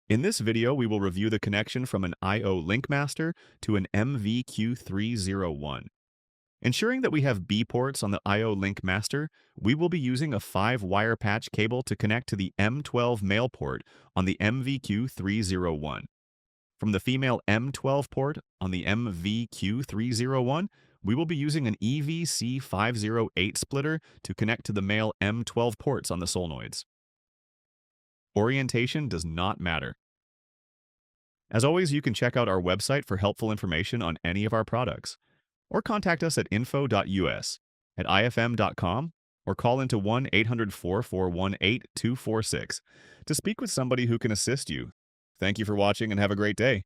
In this video, we will review the connection from an I/O link master to an MVQ301. Ensuring that we have B ports on the I/O link master, we will be using a 5-wire patch cable to connect to the M12 male port on the MVQ301. From the female M12 port on the MVQ301, we will be using an EVC508 splitter to connect to the male M12 ports on the solenoids. Orientation does not matter. As always, you can check out our website for helpful information on any of our products, or contact us at info.us, at ifm.com, or call into 1-800-441-8246 to speak with somebody who can assist you. Thank you for watching and have a great day.